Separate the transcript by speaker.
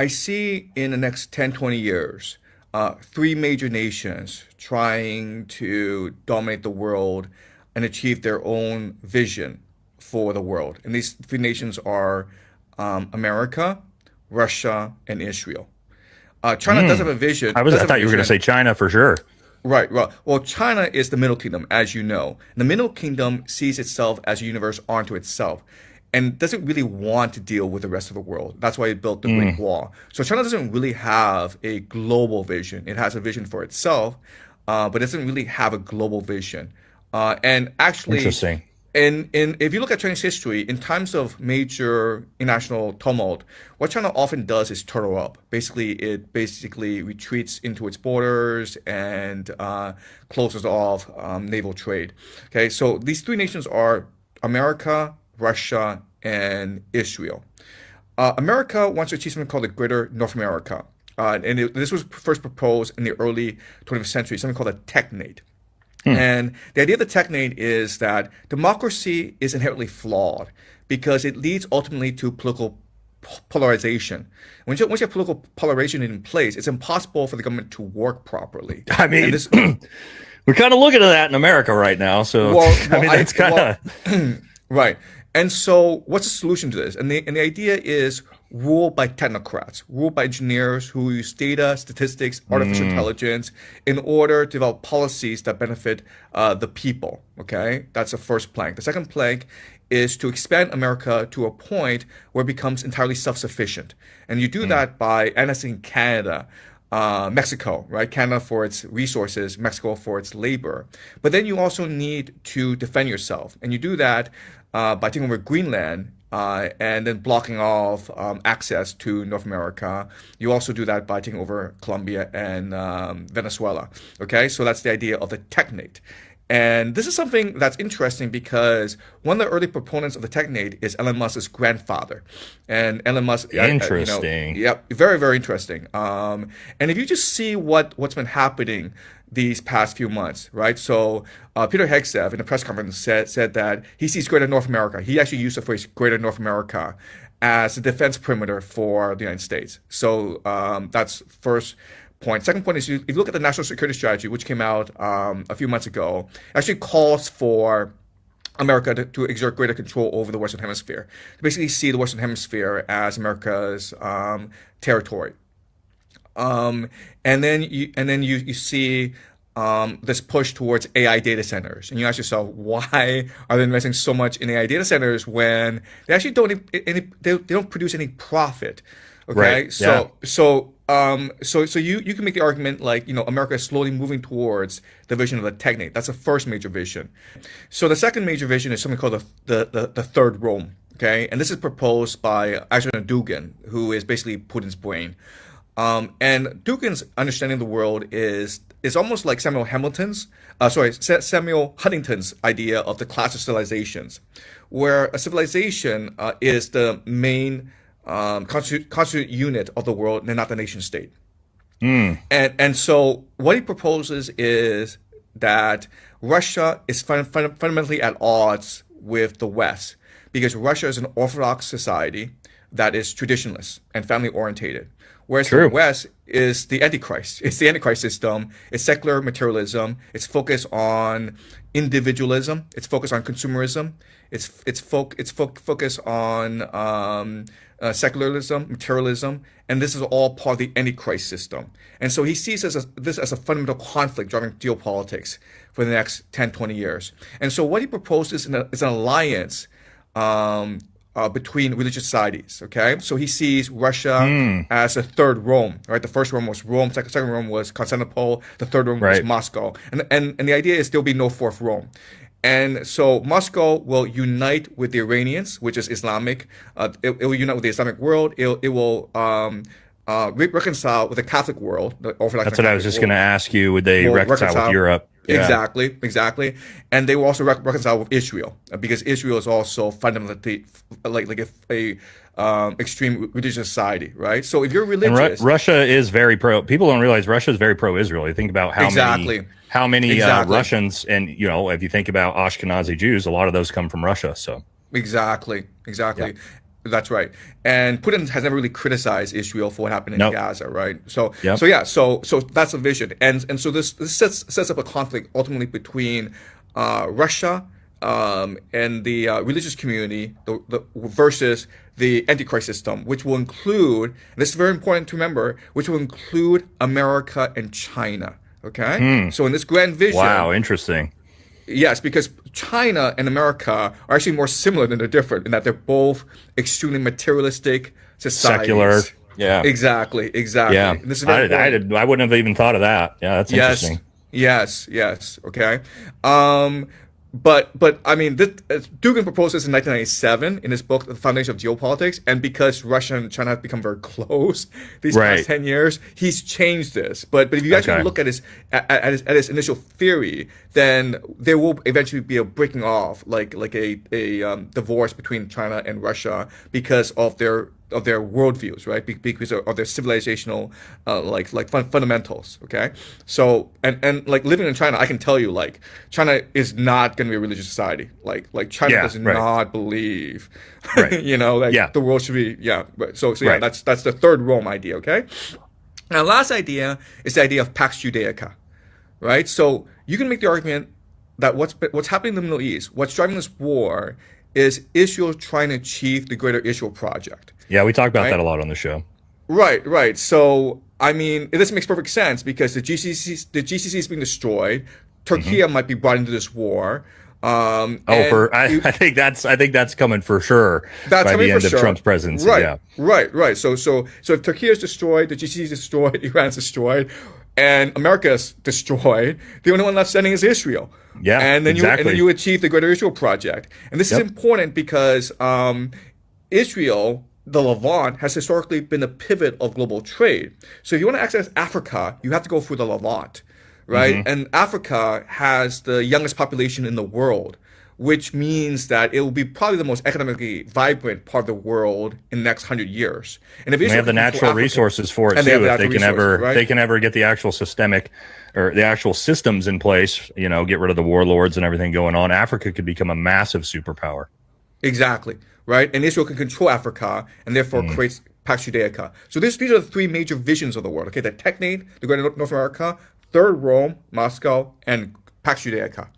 Speaker 1: I see in the next 10, 20 years, three major nations trying to dominate the world and achieve their own vision for the world. And these three nations are America, Russia, and Israel. China does have a vision.
Speaker 2: I thought you were going to say China for sure.
Speaker 1: Right. Well, China is the Middle Kingdom, as you know. The Middle Kingdom sees itself as a universe unto itself and doesn't really want to deal with the rest of the world. That's why it built the Great Wall. So China doesn't really have a global vision. It has a vision for itself, but it doesn't really have a global vision. And actually,
Speaker 2: Interesting.
Speaker 1: in if you look at Chinese history, in times of major international tumult, what China often does is turtle up. Basically, it basically retreats into its borders and closes off naval trade. Okay, so these three nations are America, Russia, and Israel. America wants to achieve something called the Greater North America. This was first proposed in the early 20th century, something called a technate. And the idea of the technate is that democracy is inherently flawed because it leads ultimately to political polarization. Once you have political polarization in place, it's impossible for the government to work properly.
Speaker 2: I
Speaker 1: And
Speaker 2: mean,
Speaker 1: this,
Speaker 2: we're kind of looking at that in America right now. So,
Speaker 1: well,
Speaker 2: I
Speaker 1: well,
Speaker 2: mean,
Speaker 1: I,
Speaker 2: that's kind
Speaker 1: well,
Speaker 2: of,
Speaker 1: right. And so, what's the solution to this? And the idea is rule by technocrats, rule by engineers who use data, statistics, artificial intelligence in order to develop policies that benefit the people. Okay, that's the first plank. The second plank is to expand America to a point where it becomes entirely self-sufficient, and you do that by annexing Canada. Mexico, right? Canada for its resources, Mexico for its labor. But then you also need to defend yourself. And you do that by taking over Greenland and then blocking off access to North America. You also do that by taking over Colombia and Venezuela. Okay, so that's the idea of the technate. And this is something that's interesting because one of the early proponents of the technate is Elon Musk's grandfather. And Elon Musk,
Speaker 2: interesting.
Speaker 1: yep, very, very interesting. And if you just see what's been happening these past few months, right? So Peter Hegseth in a press conference said that he sees Greater North America. He actually used the phrase Greater North America as a defense perimeter for the United States. So that's first point. Second point is if you look at the national security strategy, which came out a few months ago, actually calls for America to exert greater control over the Western Hemisphere. To basically see the Western Hemisphere as America's territory. And then you see this push towards AI data centers, and you ask yourself, why are they investing so much in AI data centers when they actually they don't produce any profit? Okay,
Speaker 2: right. Yeah.
Speaker 1: So you can make the argument like, America is slowly moving towards the vision of the technate. That's the first major vision. So the second major vision is something called the third Rome. Okay, and this is proposed by Alexander Dugin, who is basically Putin's brain. And Dugin's understanding of the world is almost like Samuel Huntington's idea of the class of civilizations, where a civilization is the main constituent unit of the world and not the nation state. And so what he proposes is that Russia is fundamentally at odds with the West because Russia is an Orthodox society that is traditionalist and family orientated. Whereas the
Speaker 2: True.
Speaker 1: West is the Antichrist. It's the Antichrist system. It's secular materialism. It's focused on individualism. It's focused on consumerism. It's focused on secularism, materialism, and this is all part of the Antichrist system. And so he sees this as a fundamental conflict driving geopolitics for the next 10, 20 years. And so what he proposes is an alliance between religious societies. Okay, so he sees Russia as a third Rome. Right, the first Rome was Rome. Second Rome was Constantinople. The third Rome was
Speaker 2: Right.
Speaker 1: Moscow. And the idea is there'll be no fourth Rome. And so Moscow will unite with the Iranians, which is Islamic. It will unite with the Islamic world. It will reconcile with the Catholic world, the Orthodox
Speaker 2: That's
Speaker 1: and
Speaker 2: what I was
Speaker 1: Catholic
Speaker 2: just
Speaker 1: world.
Speaker 2: going to ask you. Would they
Speaker 1: Will
Speaker 2: reconcile with Europe? Yeah.
Speaker 1: Exactly. And they will also reconcile with Israel because Israel is also fundamentally like a extreme religious society, right? So if you're
Speaker 2: And
Speaker 1: religious,
Speaker 2: Russia is very pro. People don't realize Russia is very pro-Israel. You think about
Speaker 1: exactly,
Speaker 2: how many
Speaker 1: exactly.
Speaker 2: Russians, and if you think about Ashkenazi Jews, a lot of those come from Russia. So
Speaker 1: Exactly.
Speaker 2: yeah.
Speaker 1: That's right. And Putin has never really criticized Israel for what happened in
Speaker 2: Nope.
Speaker 1: Gaza, right? So,
Speaker 2: Yep.
Speaker 1: so yeah, so that's a vision, and so this sets up a conflict ultimately between Russia and the religious community versus the Antichrist system, which will include, and this is very important to remember, which will include America and China. Okay, so in this grand vision,
Speaker 2: Wow, interesting.
Speaker 1: yes, because China and America are actually more similar than they're different in that they're both extremely materialistic societies.
Speaker 2: Secular. Yeah.
Speaker 1: Exactly.
Speaker 2: Yeah.
Speaker 1: And this is very important.
Speaker 2: I wouldn't have even thought of that. Yeah, that's
Speaker 1: Yes,
Speaker 2: interesting.
Speaker 1: yes. Okay. But I mean, Dugin proposed this in 1997 in his book, The Foundation of Geopolitics, and because Russia and China have become very close these
Speaker 2: Right.
Speaker 1: past 10 years, he's changed this. But if you actually
Speaker 2: Okay.
Speaker 1: look at his initial theory, then there will eventually be a breaking off, like a divorce between China and Russia because of their worldviews, right? Because of their civilizational fundamentals. Okay, so and like living in China, I can tell you, like, China is not going to be a religious society. Like China
Speaker 2: Yeah,
Speaker 1: does
Speaker 2: right.
Speaker 1: not believe,
Speaker 2: Right. Yeah.
Speaker 1: the world should be Right. So yeah,
Speaker 2: Right.
Speaker 1: that's the third Rome idea. Okay, now last idea is the idea of Pax Judaica, right? So you can make the argument that what's happening in the Middle East, what's driving this war, is Israel trying to achieve the Greater Israel Project.
Speaker 2: Yeah, we talk about
Speaker 1: Right.
Speaker 2: that a lot on the show.
Speaker 1: Right. So, I mean, this makes perfect sense because the GCC is being destroyed. Turkey might be brought into this war.
Speaker 2: I think that's coming for sure
Speaker 1: That's
Speaker 2: by
Speaker 1: coming
Speaker 2: the
Speaker 1: for
Speaker 2: end of
Speaker 1: sure.
Speaker 2: Trump's presidency.
Speaker 1: Right.
Speaker 2: Yeah.
Speaker 1: Right. So if Turkey is destroyed, the GCC is destroyed, Iran's destroyed, and America's destroyed, the only one left standing is Israel.
Speaker 2: Yeah,
Speaker 1: And then
Speaker 2: exactly.
Speaker 1: you achieve the Greater Israel Project. And this is
Speaker 2: Yep.
Speaker 1: important because Israel, the Levant, has historically been a pivot of global trade. So if you want to access Africa, you have to go through the Levant, right?
Speaker 2: Mm-hmm.
Speaker 1: And Africa has the youngest population in the world, which means that it will be probably the most economically vibrant part of the world in the next 100 years. And if
Speaker 2: They
Speaker 1: Israel
Speaker 2: have the
Speaker 1: can control
Speaker 2: natural
Speaker 1: Africa-
Speaker 2: resources for it
Speaker 1: and they have
Speaker 2: too.
Speaker 1: the
Speaker 2: If they
Speaker 1: natural
Speaker 2: can ever,
Speaker 1: resources, right?
Speaker 2: they can ever get the actual systemic or the actual systems in place, get rid of the warlords and everything going on. Africa could become a massive superpower.
Speaker 1: Exactly, right? And Israel can control Africa and therefore creates Pax Judaica. So these are the three major visions of the world. Okay, the Technate, the Greater North America, Third Rome, Moscow, and Pax Judaica.